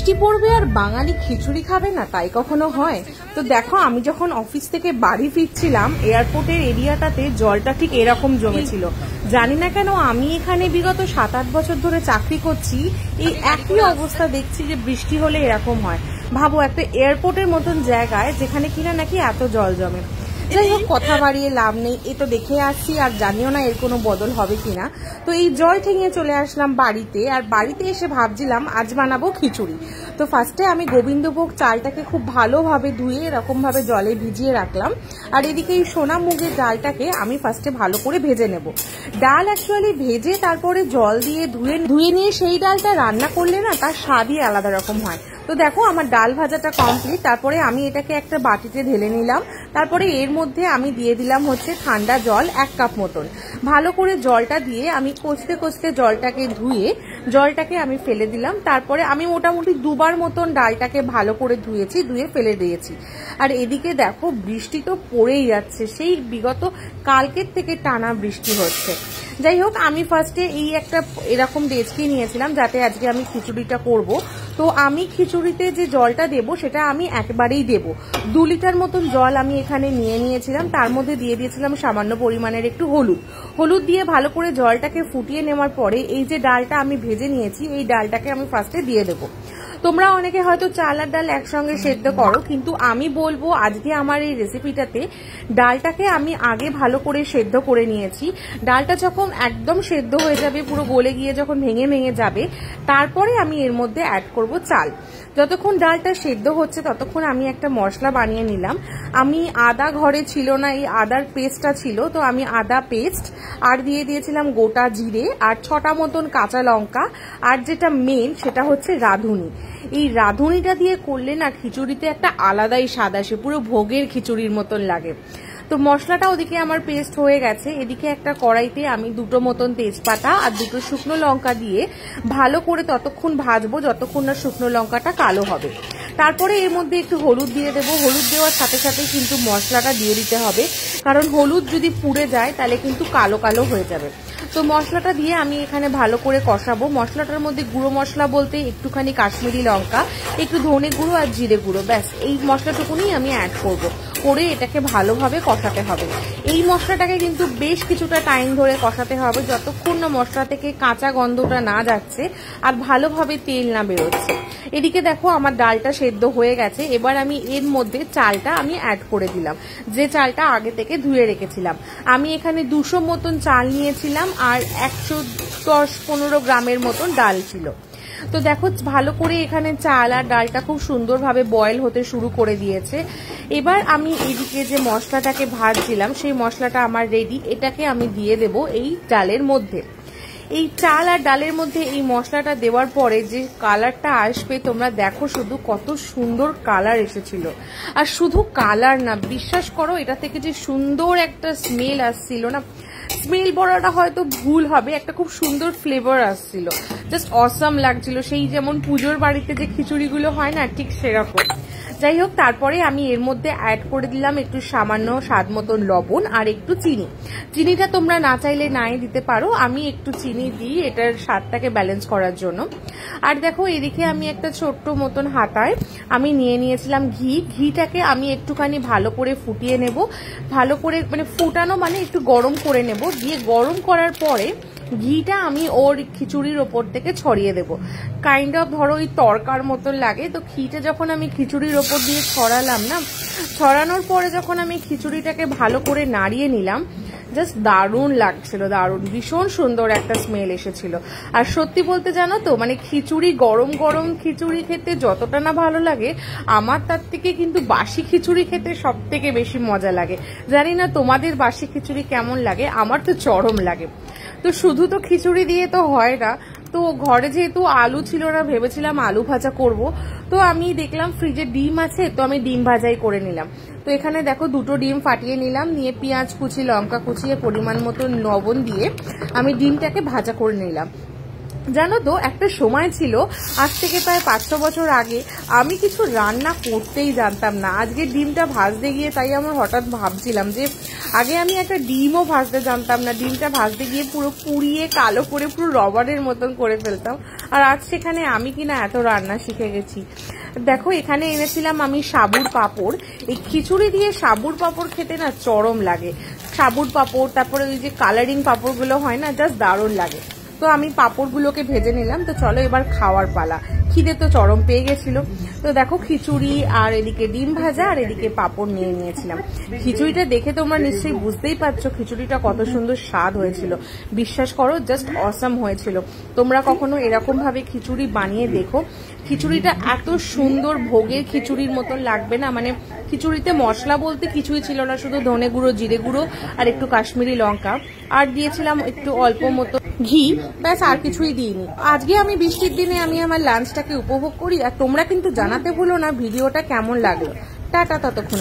বৃষ্টি পড়বে আর বাঙালি খিচুড়ি খাবে না, তাই কখনো হয়? তো দেখো, আমি যখন অফিস থেকে বাড়ি ফিরছিলাম, এয়ারপোর্টের এরিয়াটাতে জলটা ঠিক এরকম জমেছিল। জানি না কেন, আমি এখানে বিগত 7-8 বছর ধরে চাকরি করছি, এই একই অবস্থা দেখছি যে বৃষ্টি হলে এরকম হয়। ভাবো, একটা এয়ারপোর্টের মতন জায়গায় যেখানে কিনা নাকি এত জল জমে। যাই হোক, কথা বাড়িয়ে লাভ নেই, এ তো দেখে আসছি, আর জানিও না এর কোনো বদল হবে কিনা। তো এই জল ঠেঙিয়ে চলে আসলাম বাড়িতে, আর বাড়িতে এসে ভাবছিলাম আজ বানাবো খিচুড়ি। তো ফার্স্টে আমি গোবিন্দভোগ চালটাকে খুব ভালোভাবে ধুয়ে এরকম ভাবে জলে ভিজিয়ে রাখলাম, আর এদিকে এই সোনা মুগের ডালটাকে আমি ফার্স্টে ভালো করে ভেজে নেব। ডাল অ্যাকচুয়ালি ভেজে তারপরে জল দিয়ে ধুয়ে নিয়ে সেই ডালটা রান্না করলে না তার স্বাদই আলাদা রকম হয়। তো দেখো, আমার ডাল ভাজাটা কমপ্লিট। তারপরে আমি এটাকে একটা বাটিতে ঢেলে নিলাম। তারপরে এর মধ্যে আমি দিয়ে দিলাম হচ্ছে ঠান্ডা জল 1 কাপ মতন। ভালো করে জলটা দিয়ে আমি কষতে কষতে জলটাকে ধুয়ে জলটাকে আমি ফেলে দিলাম। তারপরে আমি মোটামুটি 2 বার মতন ডালটাকে ভালো করে ধুয়ে ফেলে দিয়েছি। আর এদিকে দেখো, বৃষ্টি তো পড়েই যাচ্ছে, সেই বিগত কালকের থেকে টানা বৃষ্টি হচ্ছে। যাই হোক, আমি ফার্স্টে এই একটা এরকম ডেচকি নিয়েছিলাম যাতে আজকে আমি খিচুড়িটা করব। তো আমি খিচুড়িতে যে জলটা দেব সেটা আমি একবারেই দেব। 2 লিটার মতন জল আমি এখানে নিয়েছিলাম। তার মধ্যে দিয়ে দিয়েছিলাম সামান্য পরিমাণের একটু হলুদ দিয়ে ভালো করে জলটাকে ফুটিয়ে নেওয়ার পরে এই যে ডালটা আমি ভেজে নিয়েছি, এই ডালটাকে আমি ফার্স্টে দিয়ে দেবো। তোমরা অনেকে হয়তো চাল আর ডাল একসঙ্গে সেদ্ধ করো, কিন্তু আমি বলবো আজকে আমার এই রেসিপিটাতে ডালটাকে আমি আগে ভালো করে সেদ্ধ করে নিয়েছি। ডালটা যখন একদম সেদ্ধ হয়ে যাবে, পুরো গলে গিয়ে যখন ভেঙে যাবে, তারপরে আমি এর মধ্যে অ্যাড করব চাল। যতক্ষণ ডালটা সেদ্ধ হচ্ছে ততক্ষণ আমি একটা মশলা বানিয়ে নিলাম। আমি আদা ঘরে ছিল না, এই আদার পেস্টটা ছিল, তো আমি আদা পেস্ট আর দিয়ে দিয়েছিলাম গোটা জিরে আর 6টা মতন কাঁচা লঙ্কা, আর যেটা মেন সেটা হচ্ছে রাঁধুনি। এই রাঁধুনিটা দিয়ে করলে না খিচুড়িতে একটা আলাদাই স্বাদ আসে, পুরো ভোগের খিচুড়ির মতন লাগে। তো মশলাটা ওদিকে আমার পেস্ট হয়ে গেছে। এদিকে একটা কড়াইতে আমি 2টো মতন তেজপাতা আর 2টো শুকনো লঙ্কা দিয়ে ভালো করে ততক্ষণ ভাজবো যতক্ষণ না শুকনো লঙ্কাটা কালো হবে। তারপরে এর মধ্যে একটু হলুদ দিয়ে দেবো। হলুদ দেওয়ার সাথে সাথে কিন্তু মশলাটা দিয়ে দিতে হবে, কারণ হলুদ যদি পুড়ে যায় তাহলে কিন্তু কালো কালো হয়ে যাবে। তো মশলাটা দিয়ে আমি এখানে ভালো করে কষাবো। মশলাটার মধ্যে গুঁড়ো মশলা বলতে একটুখানি কাশ্মীরি লঙ্কা, একটু ধনে গুঁড়ো আর জিরে গুঁড়ো, ব্যাস এই মশলাটুকুনি আমি অ্যাড করব। করে এটাকে ভালোভাবে কষাতে হবে। এই মশলাটাকে কিন্তু বেশ কিছুটা টাইম ধরে কষাতে হবে, যতক্ষণ না মশলা থেকে কাঁচা গন্ধটা না যাচ্ছে আর ভালোভাবে তেল না বেরোচ্ছে। এদিকে দেখো, আমার ডালটা সেদ্ধ হয়ে গেছে। এবার আমি এর মধ্যে চালটা আমি অ্যাড করে দিলাম, যে চালটা আগে থেকে ধুয়ে রেখেছিলাম। আমি এখানে 200 মতন চাল নিয়েছিলাম আর 110-15 গ্রামের মতন ডাল ছিল। তো দেখো, ভালো করে এখানে চাল আর ডালটা খুব সুন্দরভাবে বয়েল হতে শুরু করে দিয়েছে। এবার আমি এদিকে যে মশলাটাকে ভাজছিলাম সেই মশলাটা আমার রেডি। এটাকে আমি দিয়ে দেব এই ডালের মধ্যে। এই চাল আর ডালের মধ্যে এই মশলাটা দেওয়ার পরে যে কালারটা আসবে, তোমরা দেখো শুধু কত সুন্দর কালার এসেছিল। আর শুধু কালার না, বিশ্বাস করো এটা থেকে যে সুন্দর একটা স্মেল আসছিল না, স্মেল বলাটা হয়তো ভুল হবে, একটা খুব সুন্দর ফ্লেভার আসছিল, জাস্ট অসাম লাগছিল। সেই যেমন পুজোর বাড়িতে যে খিচুড়িগুলো হয় না, ঠিক সেরকম। যাই হোক, তারপরে আমি এর মধ্যে অ্যাড করে দিলাম একটু সামান্য স্বাদ মতন লবণ আর একটু চিনি। চিনিটা তোমরা না চাইলে নাই দিতে পারো, আমি একটু চিনি দিই এটার স্বাদটাকে ব্যালেন্স করার জন্য। আর দেখো, এদিকে আমি একটা ছোট্ট মতন হাতায় আমি নিয়েছিলাম ঘিটাকে আমি একটুখানি ভালো করে ফুটিয়ে নেব। ভালো করে মানে ফুটানো মানে একটু গরম করে নেব, দিয়ে গরম করার পরে ঘিটা আমি ওর খিচুড়ির ওপর থেকে ছড়িয়ে দেব। কাইন্ড অফ ধরো ওই তরকার মতন লাগে। তো ঘিটা যখন আমি খিচুড়ির ওপর দিয়ে ছড়ালাম না, ছড়ানোর পরে যখন আমি খিচুড়িটাকে ভালো করে নাড়িয়ে নিলাম, জাস্ট দারুণ লাগছিল, দারুণ, ভীষণ সুন্দর একটা স্মেল এসেছিল। আর সত্যি বলতে জানো তো, মানে খিচুড়ি গরম গরম খিচুড়ি খেতে যতটা না ভালো লাগে, আমার তার থেকে কিন্তু বাসি খিচুড়ি খেতে সব থেকে বেশি মজা লাগে। জানি না তোমাদের বাসি খিচুড়ি কেমন লাগে, আমার তো চরম লাগে। তো শুধু তো খিচুড়ি দিয়ে তো হয় না, তো ঘরে যেহেতু আলু ছিল না, ভেবেছিলাম আলু ভাজা করব। তো আমি দেখলাম ফ্রিজে ডিম আছে, তো আমি ডিম ভাজাই করে নিলাম। তো এখানে দেখো 2টো ডিম ফাটিয়ে নিলাম, নিয়ে পেঁয়াজ কুচি, লঙ্কা কুচিয়ে পরিমাণ মতো লবণ দিয়ে আমি ডিমটাকে ভাজা করে নিলাম। জানো তো একটা সময় ছিল, আজ থেকে প্রায় 5-6 বছর আগে, আমি কিছু রান্না করতেই জানতাম না। আজকে ডিমটা ভাজতে গিয়ে তাই আমার হঠাৎ ভাবছিলাম যে আগে আমি একটা ডিমও ভাজতে জানতাম না, ডিমটা ভাজতে গিয়ে পুরো পুড়িয়ে কালো করে পুরো রবারের মতন করে ফেলতাম। আর আজ সেখানে আমি কিনা এত রান্না শিখে গেছি। দেখো এখানে এনেছিলাম আমি সাবুর পাঁপড়। এই খিচুড়ি দিয়ে সাবুর পাঁপড় খেতে না চরম লাগে। সাবুর পাঁপড়, তারপরে ওই যে কালারিং পাঁপড়গুলো হয় না, জাস্ট দারুণ লাগে। তো আমি পাঁপড়গুলোকে ভেজে নিলাম। তো চলো এবার খাওয়ার পালা। খিদে তো চরম পেয়ে গেছিল। তো দেখো খিচুড়ি আর এদিকে ডিম ভাজা আর এদিকে পাঁপড় নিয়ে নিয়েছিলাম। খিচুড়িটা দেখে তোমরা নিশ্চয়ই বুঝতেই পারছো খিচুড়িটা কত সুন্দর স্বাদ হয়েছিল। বিশ্বাস করো, জাস্ট অসাম হয়েছিল। তোমরা কখনো এরকম ভাবে খিচুড়ি বানিয়ে দেখো। খিচুড়িটা এত সুন্দর ভোগের খিচুড়ির মতন লাগবে না, মানে খিচুড়িতে মশলা বলতে কিছুই ছিল না, শুধু ধনে গুঁড়ো, জিরে গুঁড়ো আর একটু কাশ্মীরি লঙ্কা, আর দিয়েছিলাম একটু অল্প মতো ঘি, ব্যাস, আর কিছুই দিইনি। আজকে আমি বৃষ্টির দিনে আমি আমার লাঞ্চটাকে উপভোগ করি। আর তোমরা কিন্তু জানাতে ভুলো না ভিডিওটা কেমন লাগলো। টাটা ততক্ষণে।